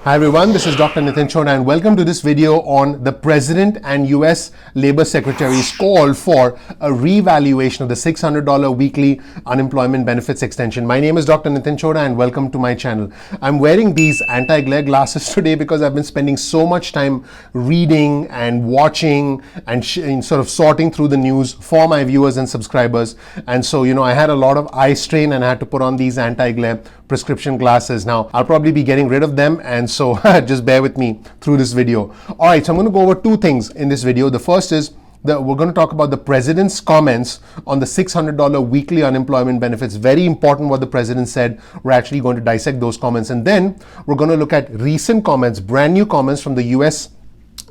Hi everyone, this is Dr. Nitin Chhoda and welcome to this video on the President and US Labor Secretary's call for a revaluation of the $600 weekly unemployment benefits extension. My name is Dr. Nitin Chhoda and welcome to my channel. I'm wearing these anti-glare glasses today because I've been spending so much time reading and watching and sort of sorting through the news for my viewers and subscribers. And so, I had a lot of eye strain and I had to put on these anti-glare prescription glasses. Now, I'll probably be getting rid of them, and so just bear with me through this video. All right, so I'm going to go over two things in this video. The first is that we're going to talk about the president's comments on the $600 weekly unemployment benefits. Very important what the president said. We're actually going to dissect those comments. And then we're going to look at recent comments, brand new comments from the US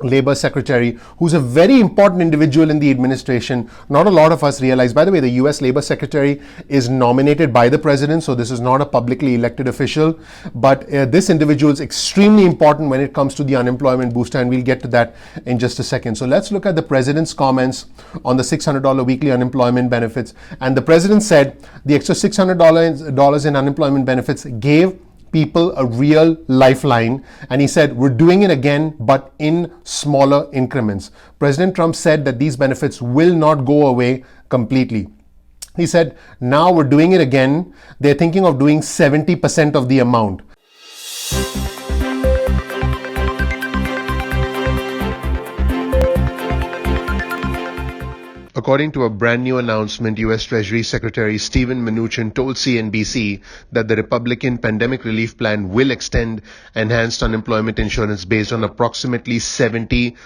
Labor Secretary, who's a very important individual in the administration. Not a lot of us realize, by the way, the US Labor Secretary is nominated by the president, so this is not a publicly elected official, but this individual is extremely important when it comes to the unemployment booster, and we'll get to that in just a second. So let's look at the president's comments on the $600 weekly unemployment benefits. And the president said the extra $600 in unemployment benefits gave people a real lifeline, and he said we're doing it again but in smaller increments. President Trump said that these benefits will not go away completely. He said now we're doing it again. They're thinking of doing 70% of the amount. According to a brand new announcement, U.S. Treasury Secretary Steven Mnuchin told CNBC that the Republican pandemic relief plan will extend enhanced unemployment insurance based on approximately 70%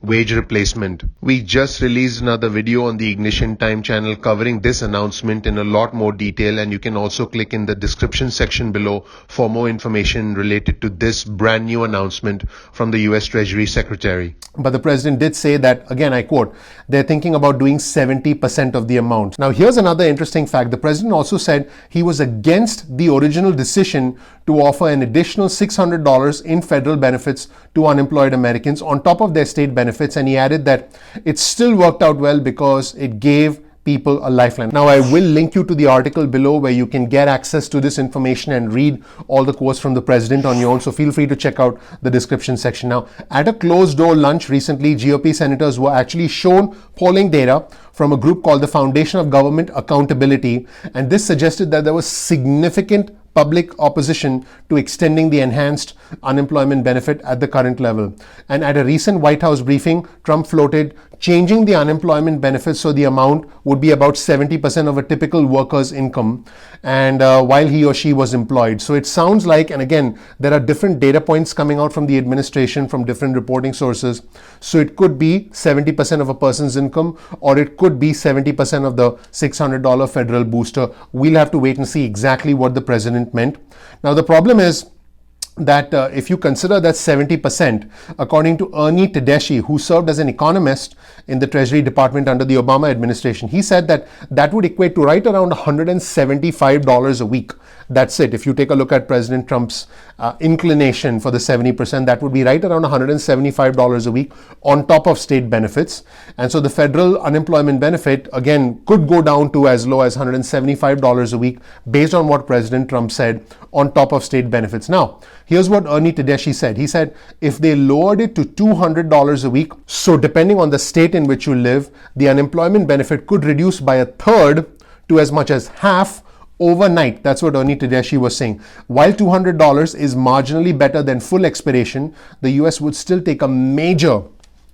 wage replacement. We just released another video on the Ignition Time channel covering this announcement in a lot more detail, and you can also click in the description section below for more information related to this brand new announcement from the U.S. Treasury Secretary. But the president did say that, again, I quote, they're thinking about doing 70% of the amount. Now, here's another interesting fact. The president also said he was against the original decision to offer an additional $600 in federal benefits to unemployed Americans on top of their state benefits. And he added that it still worked out well because it gave people a lifeline. Now, I will link you to the article below where you can get access to this information and read all the quotes from the president on your own. So feel free to check out the description section. Now, at a closed door lunch recently, GOP senators were actually shown polling data from a group called the Foundation of Government Accountability. And this suggested that there was significant public opposition to extending the enhanced unemployment benefit at the current level. And at a recent White House briefing, Trump floated changing the unemployment benefits so the amount would be about 70% of a typical worker's income, and while he or she was employed. So it sounds like, and again, there are different data points coming out from the administration from different reporting sources. So it could be 70% of a person's income, or it could be 70% of the $600 federal booster. We'll have to wait and see exactly what the president meant. Now, the problem is that if you consider that 70%, according to Ernie Tedeschi, who served as an economist in the Treasury Department under the Obama administration, he said that that would equate to right around $175 a week. That's it. If you take a look at President Trump's inclination for the 70%, that would be right around $175 a week on top of state benefits. And so the federal unemployment benefit, again, could go down to as low as $175 a week based on what President Trump said on top of state benefits. Now, here's what Ernie Tedeschi said. He said if they lowered it to $200 a week, so depending on the state in which you live, the unemployment benefit could reduce by a third to as much as half overnight. That's what Ernie Tedeschi was saying. While $200 is marginally better than full expiration, the US would still take a major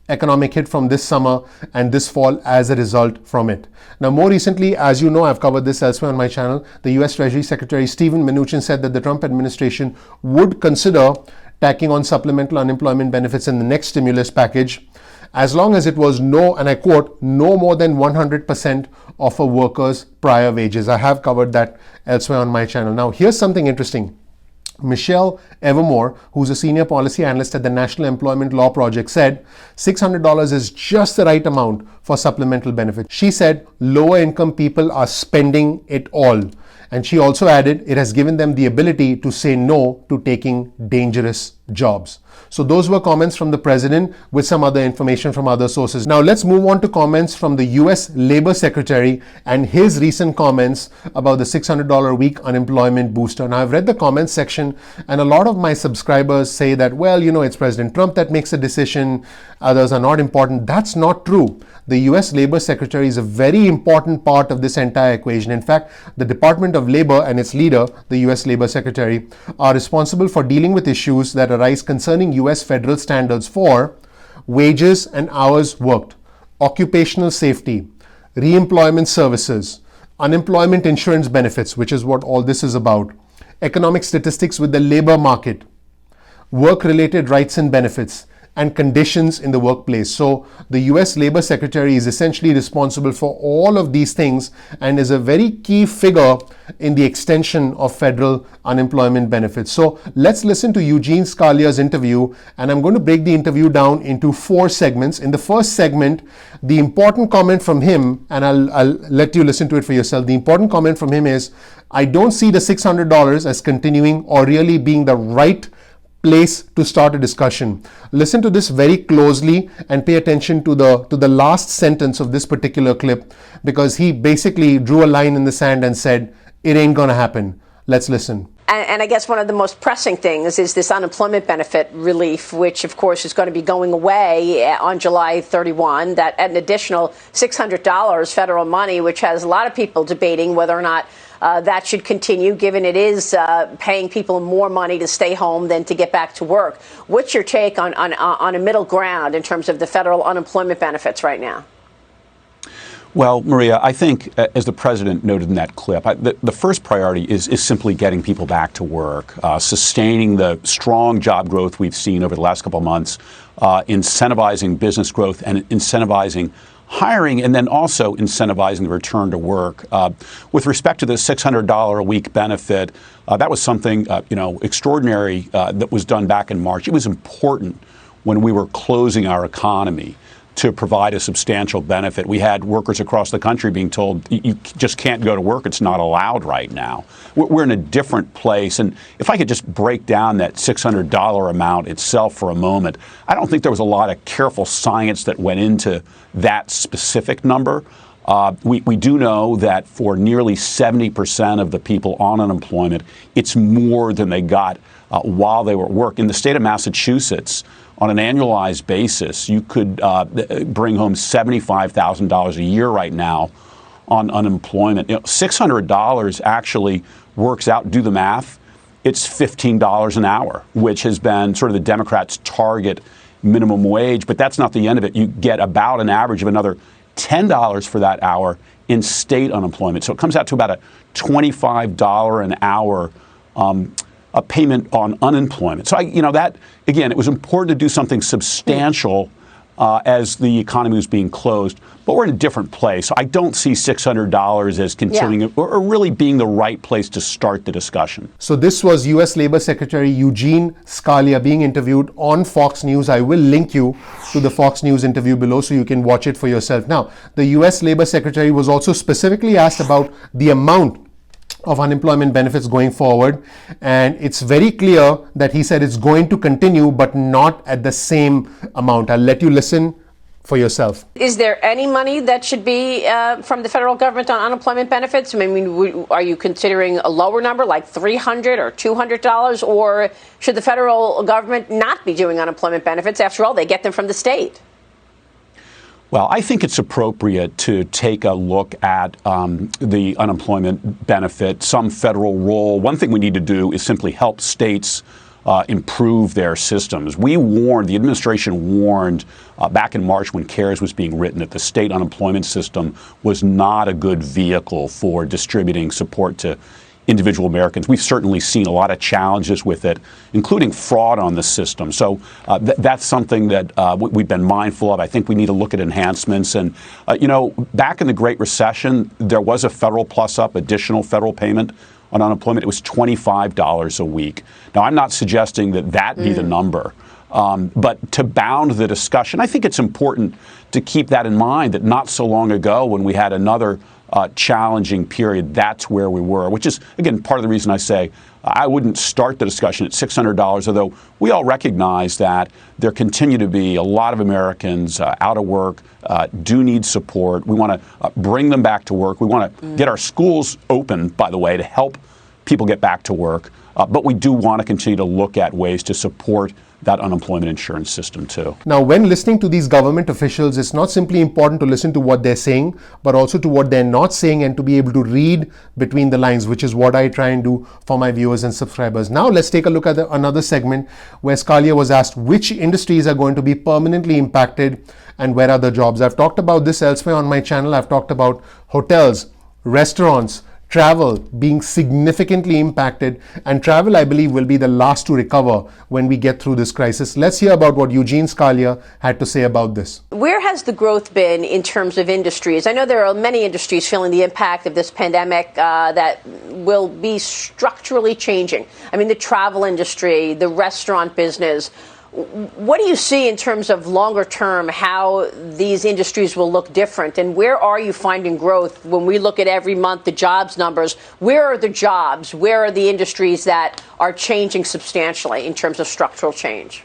economic hit from this summer and this fall as a result from it. Now, more recently, as you know, I've covered this elsewhere on my channel, the US Treasury Secretary Steven Mnuchin said that the Trump administration would consider tacking on supplemental unemployment benefits in the next stimulus package, as long as it was and I quote, no more than 100% of a worker's prior wages. I have covered that elsewhere on my channel. Now, here's something interesting. Michelle Evermore, who's a senior policy analyst at the National Employment Law Project, said $600 is just the right amount for supplemental benefits. She said lower income people are spending it all. And she also added it has given them the ability to say no to taking dangerous jobs. So those were comments from the president with some other information from other sources. Now let's move on to comments from the US Labor Secretary and his recent comments about the $600 a week unemployment booster. Now I've read the comments section and a lot of my subscribers say that, well, it's President Trump that makes a decision, others are not important. That's not true. The US Labor Secretary is a very important part of this entire equation. In fact, the Department of Labor and its leader, the US Labor Secretary, are responsible for dealing with issues that arise concerning US federal standards for wages and hours worked, occupational safety, re-employment services, unemployment insurance benefits, which is what all this is about, economic statistics with the labor market, work-related rights and benefits, and conditions in the workplace. So the US Labor Secretary is essentially responsible for all of these things and is a very key figure in the extension of federal unemployment benefits. So let's listen to Eugene Scalia's interview, and I'm going to break the interview down into 4 segments. In the first segment, the important comment from him, and I'll let you listen to it for yourself. The important comment from him is, I don't see the $600 as continuing or really being the right place to start a discussion. Listen to this very closely and pay attention to the last sentence of this particular clip, because he basically drew a line in the sand and said, it ain't gonna happen. Let's listen. And I guess one of the most pressing things is this unemployment benefit relief, which of course is going to be going away on July 31, that an additional $600 federal money, which has a lot of people debating whether or not that should continue, given it is paying people more money to stay home than to get back to work. What's your take on a middle ground in terms of the federal unemployment benefits right now? Well, Maria, I think, as the president noted in that clip, the first priority is simply getting people back to work, sustaining the strong job growth we've seen over the last couple of months, incentivizing business growth and incentivizing hiring, and then also incentivizing the return to work. With respect to the $600 a week benefit, that was something, extraordinary that was done back in March. It was important when we were closing our economy to provide a substantial benefit. We had workers across the country being told, you just can't go to work. It's not allowed right now. We're in a different place. And if I could just break down that $600 amount itself for a moment, I don't think there was a lot of careful science that went into that specific number. We do know that for nearly 70% of the people on unemployment, it's more than they got while they were at work. In the state of Massachusetts, on an annualized basis, you could bring home $75,000 a year right now on unemployment. $600 actually works out, do the math, it's $15 an hour, which has been sort of the Democrats' target minimum wage. But that's not the end of it. You get about an average of another $10 for that hour in state unemployment. So it comes out to about a $25 an hour a payment on unemployment. So, that, again, it was important to do something substantial as the economy was being closed, but we're in a different place. I don't see $600 as continuing or really being the right place to start the discussion. So this was U.S. Labor Secretary Eugene Scalia being interviewed on Fox News. I will link you to the Fox News interview below so you can watch it for yourself. Now, the U.S. Labor Secretary was also specifically asked about the amount of unemployment benefits going forward, and it's very clear that he said it's going to continue, but not at the same amount. I'll let you listen for yourself. Is there any money that should be from the federal government on unemployment benefits? I mean, are you considering a lower number, like $300 or $200, or should the federal government not be doing unemployment benefits? After all, they get them from the state. Well, I think it's appropriate to take a look at the unemployment benefit, some federal role. One thing we need to do is simply help states improve their systems. The administration warned back in March when CARES was being written that the state unemployment system was not a good vehicle for distributing support to individual Americans. We've certainly seen a lot of challenges with it, including fraud on the system. So that's something that we've been mindful of. I think we need to look at enhancements. And, back in the Great Recession, there was a federal plus-up, additional federal payment on unemployment. It was $25 a week. Now, I'm not suggesting that be the number. But to bound the discussion, I think it's important to keep that in mind, that not so long ago when we had another challenging period, that's where we were, which is, again, part of the reason I say I wouldn't start the discussion at $600, although we all recognize that there continue to be a lot of Americans out of work, do need support. We want to bring them back to work. We want to get our schools open, by the way, to help people get back to work. But we do want to continue to look at ways to support that unemployment insurance system too. Now, when listening to these government officials, it's not simply important to listen to what they're saying, but also to what they're not saying and to be able to read between the lines, which is what I try and do for my viewers and subscribers. Now, let's take a look at another segment where Scalia was asked which industries are going to be permanently impacted and where are the jobs. I've talked about this elsewhere on my channel. I've talked about hotels, restaurants, travel being significantly impacted, and travel, I believe, will be the last to recover when we get through this crisis. Let's hear about what Eugene Scalia had to say about this. Where has the growth been in terms of industries? I know there are many industries feeling the impact of this pandemic that will be structurally changing. I mean, the travel industry, the restaurant business. What do you see in terms of longer term, how these industries will look different? And where are you finding growth when we look at every month the jobs numbers? Where are the jobs? Where are the industries that are changing substantially in terms of structural change?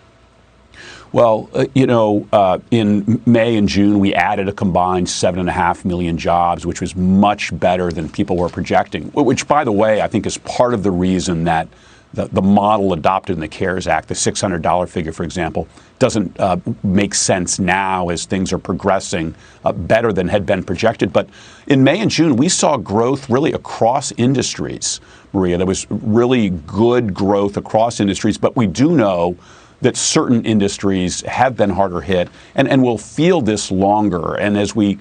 Well, in May and June, we added a combined 7.5 million jobs, which was much better than people were projecting, which, by the way, I think is part of the reason that the model adopted in the CARES Act, the $600 figure, for example, doesn't make sense now as things are progressing better than had been projected. But in May and June, we saw growth really across industries, Maria. There was really good growth across industries, but we do know that certain industries have been harder hit and will feel this longer. And as we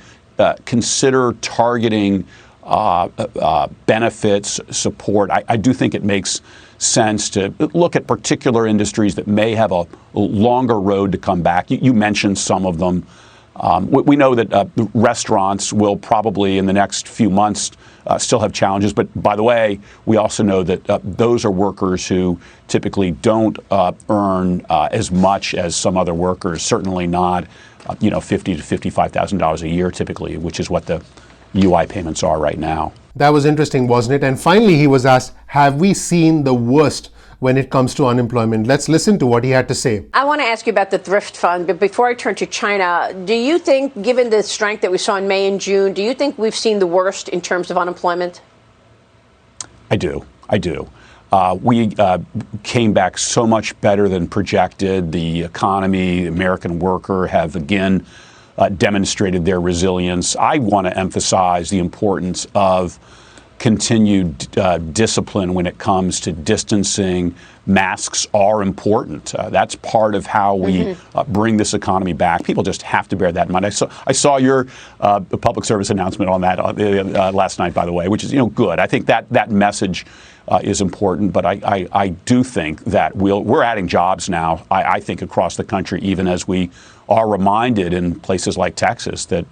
consider targeting benefits, support, I do think it makes sense to look at particular industries that may have a longer road to come back. You mentioned some of them. We know that restaurants will probably in the next few months still have challenges. But by the way, we also know that those are workers who typically don't earn as much as some other workers, certainly not $50,000 to $55,000 a year typically, which is what the UI payments are right now. That was interesting, wasn't it? And finally, he was asked, have we seen the worst when it comes to unemployment? Let's listen to what he had to say. I want to ask you about the thrift fund, but before I turn to China, do you think, given the strength that we saw in May and June, do you think we've seen the worst in terms of unemployment? I do. We came back so much better than projected. The economy, the American worker have again demonstrated their resilience. I want to emphasize the importance of continued discipline when it comes to distancing. Masks are important. That's part of how we bring this economy back. People just have to bear that in mind. I saw your public service announcement on that last night, by the way, which is good. I think that message is important, but I do think that we're adding jobs now, I think, across the country, even as we are reminded in places like Texas that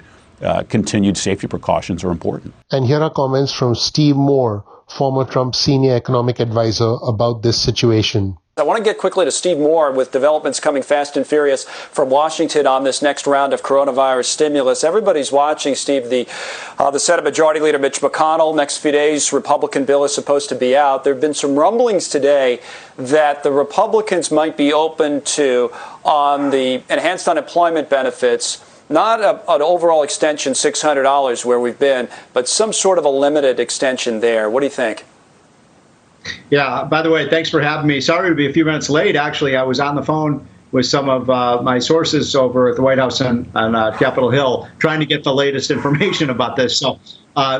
continued safety precautions are important. And here are comments from Steve Moore, former Trump senior economic advisor, about this situation. I want to get quickly to Steve Moore with developments coming fast and furious from Washington on this next round of coronavirus stimulus. Everybody's watching, Steve, the Senate Majority Leader Mitch McConnell. Next few days, Republican bill is supposed to be out. There have been some rumblings today that the Republicans might be open to, on the enhanced unemployment benefits, not an overall extension, $600 where we've been, but some sort of a limited extension there. What do you think? Yeah, by the way, thanks for having me. Sorry to be a few minutes late. Actually, I was on the phone with some of my sources over at the White House on Capitol Hill trying to get the latest information about this. So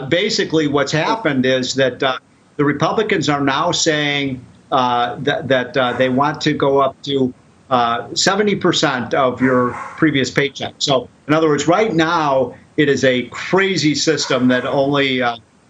basically what's happened is that the Republicans are now saying that they want to go up to 70% of your previous paycheck. So in other words, right now, it is a crazy system that only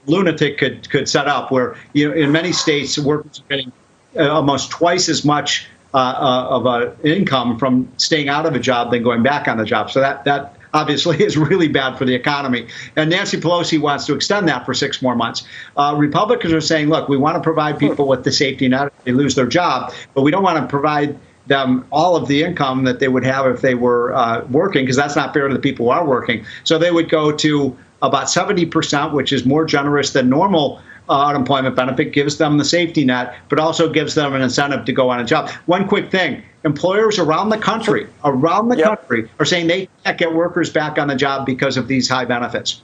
lunatic could set up, where in many states workers are getting almost twice as much of an income from staying out of a job than going back on the job. So that obviously is really bad for the economy. And Nancy Pelosi wants to extend that for 6 more months. Republicans are saying, look, we want to provide people with the safety net if they lose their job, but we don't want to provide them all of the income that they would have if they were working, because that's not fair to the people who are working. So they would go to about 70%, which is more generous than normal unemployment benefit, gives them the safety net, but also gives them an incentive to go on a job. One quick thing, employers around the country are saying they can't get workers back on the job because of these high benefits.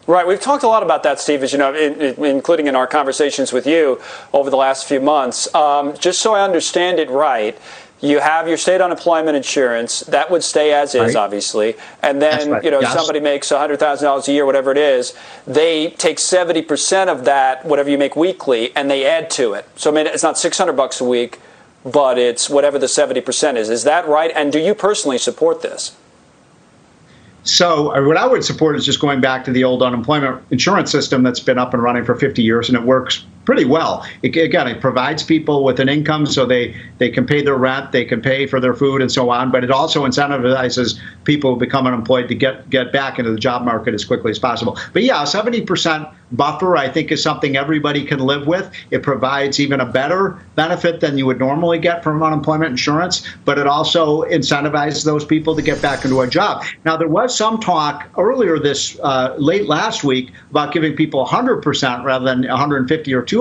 Right. We've talked a lot about that, Steve, as you know, including in our conversations with you over the last few months. Just so I understand it right, you have your state unemployment insurance. That would stay as is, obviously. And then, somebody makes $100,000 a year, whatever it is, they take 70% of that, whatever you make weekly, and they add to it. So I mean, it's not $600 a week, but it's whatever the 70% is. Is that right? And do you personally support this? So what I would support is just going back to the old unemployment insurance system that's been up and running for 50 years, and it works pretty well. It provides people with an income so they can pay their rent, they can pay for their food and so on, but it also incentivizes people who become unemployed to get back into the job market as quickly as possible. But yeah, a 70% buffer, I think, is something everybody can live with. It provides even a better benefit than you would normally get from unemployment insurance, but it also incentivizes those people to get back into a job. Now, there was some talk earlier late last week about giving people 100% rather than 150 or 200%.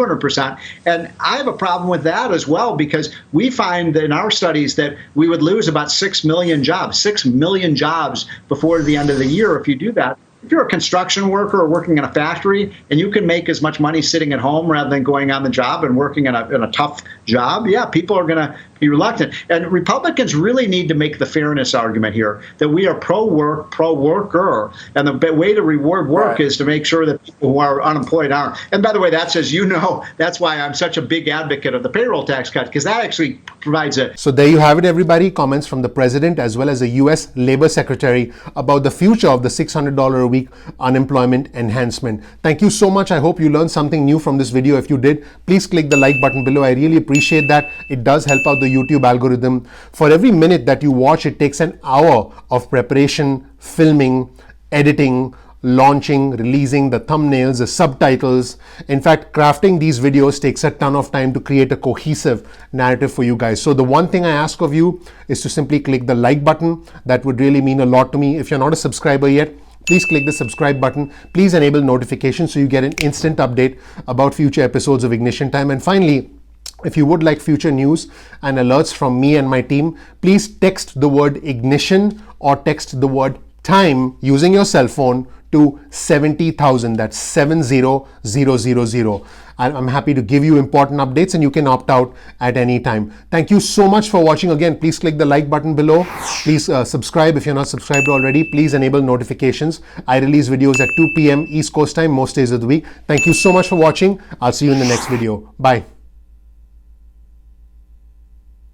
And I have a problem with that as well, because we find in our studies that we would lose about 6 million jobs before the end of the year if you do that. If you're a construction worker or working in a factory and you can make as much money sitting at home rather than going on the job and working in a tough job, yeah, people are going to be reluctant. And Republicans really need to make the fairness argument here that we are pro-work, pro-worker. And the way to reward work is to make sure that people who are unemployed aren't. And by the way, that's, as you know, that's why I'm such a big advocate of the payroll tax cut, because that actually provides a... So there you have it, everybody. Comments from the president as well as the U.S. Labor Secretary about the future of the $600 a week unemployment enhancement. Thank you so much. I hope you learned something new from this video. If you did, please click the like button below. I really appreciate that. It does help out the YouTube algorithm. For every minute that you watch, it takes an hour of preparation, filming, editing, launching, releasing the thumbnails, the subtitles. In fact, crafting these videos takes a ton of time to create a cohesive narrative for you guys. So the one thing I ask of you is to simply click the like button. That would really mean a lot to me. If you're not a subscriber yet, please click the subscribe button. Please enable notifications so you get an instant update about future episodes of Ignition Time. And finally, if you would like future news and alerts from me and my team, please text the word ignition or text the word time using your cell phone to 70,000. That's 70000. I'm happy to give you important updates and you can opt out at any time. Thank you so much for watching. Again, please click the like button below. Please subscribe if you're not subscribed already. Please enable notifications. I release videos at 2 p.m. East Coast time most days of the week. Thank you so much for watching. I'll see you in the next video. Bye.